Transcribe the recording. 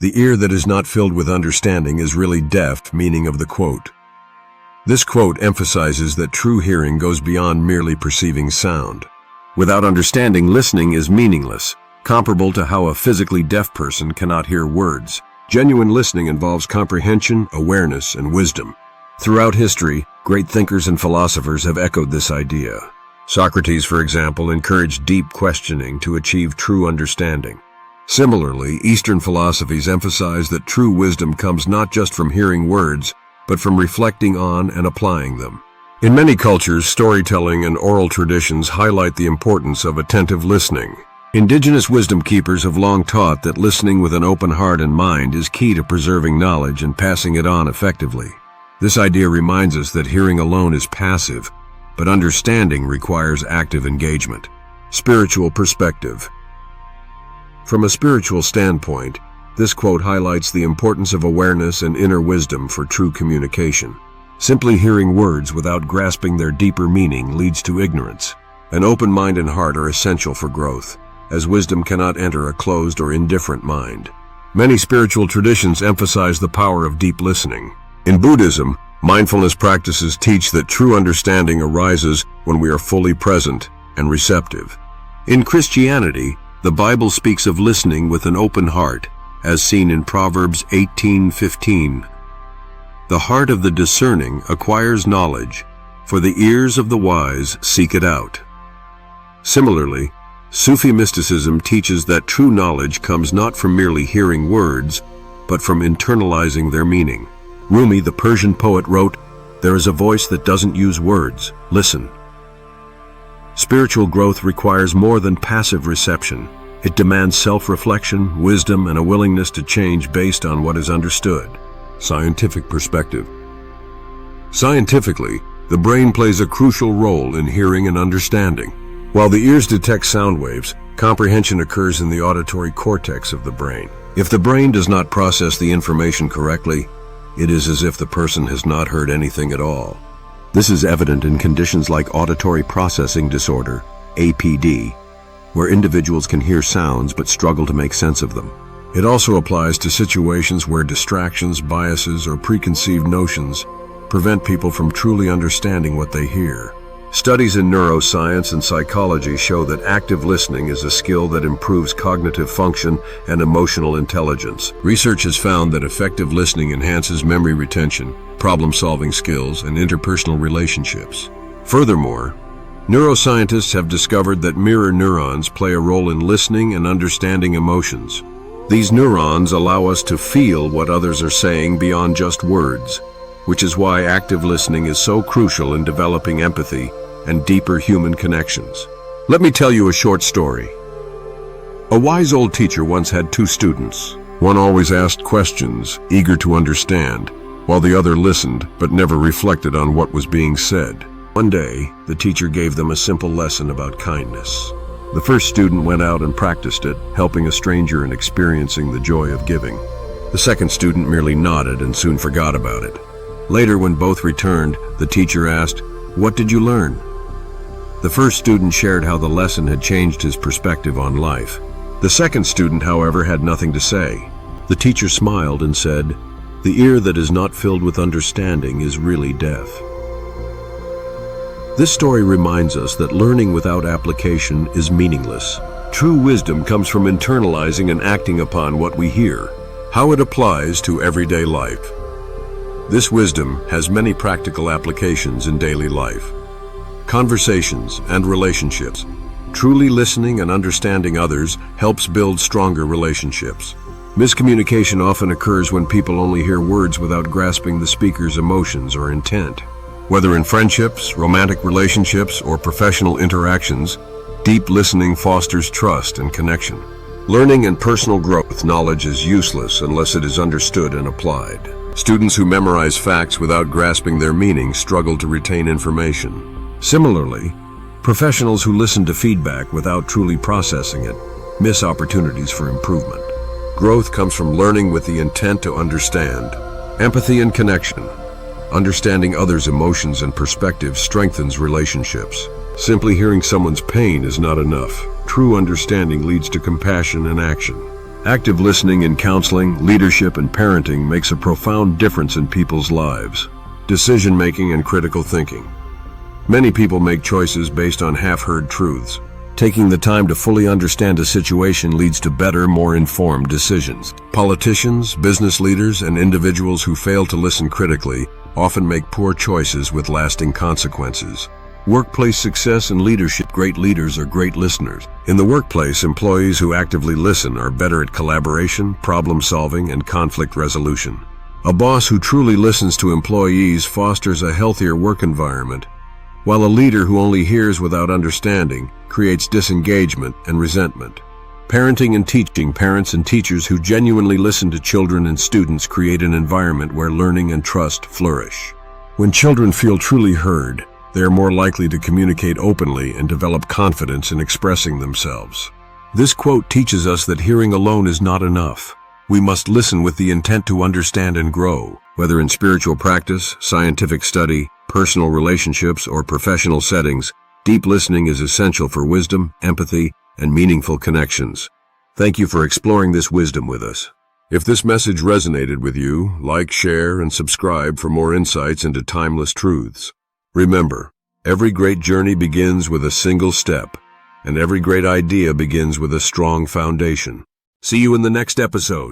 The ear that is not filled with understanding is really deaf, meaning of the quote. This quote emphasizes that true hearing goes beyond merely perceiving sound. Without understanding, listening is meaningless, comparable to how a physically deaf person cannot hear words. Genuine listening involves comprehension, awareness, and wisdom. Throughout history, great thinkers and philosophers have echoed this idea. Socrates, for example, encouraged deep questioning to achieve true understanding. Similarly, Eastern philosophies emphasize that true wisdom comes not just from hearing words, but from reflecting on and applying them. In many cultures, storytelling and oral traditions highlight the importance of attentive listening. Indigenous wisdom keepers have long taught that listening with an open heart and mind is key to preserving knowledge and passing it on effectively. This idea reminds us that hearing alone is passive, but understanding requires active engagement. Spiritual perspective. From a spiritual standpoint, this quote highlights the importance of awareness and inner wisdom for true communication. Simply hearing words without grasping their deeper meaning leads to ignorance. An open mind and heart are essential for growth, as wisdom cannot enter a closed or indifferent mind. Many spiritual traditions emphasize the power of deep listening. In Buddhism, mindfulness practices teach that true understanding arises when we are fully present and receptive. In Christianity, the Bible speaks of listening with an open heart, as seen in Proverbs 18:15. The heart of the discerning acquires knowledge, for the ears of the wise seek it out. Similarly, Sufi mysticism teaches that true knowledge comes not from merely hearing words, but from internalizing their meaning. Rumi, the Persian poet, wrote, "There is a voice that doesn't use words. Listen." Spiritual growth requires more than passive reception. It demands self-reflection, wisdom, and a willingness to change based on what is understood. Scientific perspective. Scientifically, the brain plays a crucial role in hearing and understanding. While the ears detect sound waves, comprehension occurs in the auditory cortex of the brain. If the brain does not process the information correctly, it is as if the person has not heard anything at all. This is evident in conditions like auditory processing disorder, APD, where individuals can hear sounds but struggle to make sense of them. It also applies to situations where distractions, biases, or preconceived notions prevent people from truly understanding what they hear. Studies in neuroscience and psychology show that active listening is a skill that improves cognitive function and emotional intelligence. Research has found that effective listening enhances memory retention, problem-solving skills, and interpersonal relationships. Furthermore, neuroscientists have discovered that mirror neurons play a role in listening and understanding emotions. These neurons allow us to feel what others are saying beyond just words, which is why active listening is so crucial in developing empathy and deeper human connections. Let me tell you a short story. A wise old teacher once had two students. One always asked questions, eager to understand, while the other listened but never reflected on what was being said. One day, the teacher gave them a simple lesson about kindness. The first student went out and practiced it, helping a stranger and experiencing the joy of giving. The second student merely nodded and soon forgot about it. Later, when both returned, the teacher asked, "What did you learn?" The first student shared how the lesson had changed his perspective on life. The second student, however, had nothing to say. The teacher smiled and said, "The ear that is not filled with understanding is really deaf." This story reminds us that learning without application is meaningless. True wisdom comes from internalizing and acting upon what we hear, how it applies to everyday life. This wisdom has many practical applications in daily life. Conversations and relationships. Truly listening and understanding others helps build stronger relationships. Miscommunication often occurs when people only hear words without grasping the speaker's emotions or intent. Whether in friendships, romantic relationships, or professional interactions, deep listening fosters trust and connection. Learning and personal growth knowledge is useless unless it is understood and applied. Students who memorize facts without grasping their meaning struggle to retain information. Similarly, professionals who listen to feedback without truly processing it miss opportunities for improvement. Growth comes from learning with the intent to understand. Empathy and connection. Understanding others' emotions and perspectives strengthens relationships. Simply hearing someone's pain is not enough. True understanding leads to compassion and action. Active listening in counseling, leadership, and parenting makes a profound difference in people's lives. Decision-making and critical thinking. Many people make choices based on half-heard truths. Taking the time to fully understand a situation leads to better, more informed decisions. Politicians, business leaders, and individuals who fail to listen critically often make poor choices with lasting consequences. Workplace success and leadership. Great leaders are great listeners. In the workplace, employees who actively listen are better at collaboration, problem-solving, and conflict resolution. A boss who truly listens to employees fosters a healthier work environment, while a leader who only hears without understanding creates disengagement and resentment. Parenting and teaching. Parents and teachers who genuinely listen to children and students create an environment where learning and trust flourish. When children feel truly heard, they are more likely to communicate openly and develop confidence in expressing themselves. This quote teaches us that hearing alone is not enough. We must listen with the intent to understand and grow. Whether in spiritual practice, scientific study, personal relationships, or professional settings, deep listening is essential for wisdom, empathy, and meaningful connections. Thank you for exploring this wisdom with us. If this message resonated with you, like, share, and subscribe for more insights into timeless truths. Remember, every great journey begins with a single step, and every great idea begins with a strong foundation. See you in the next episode.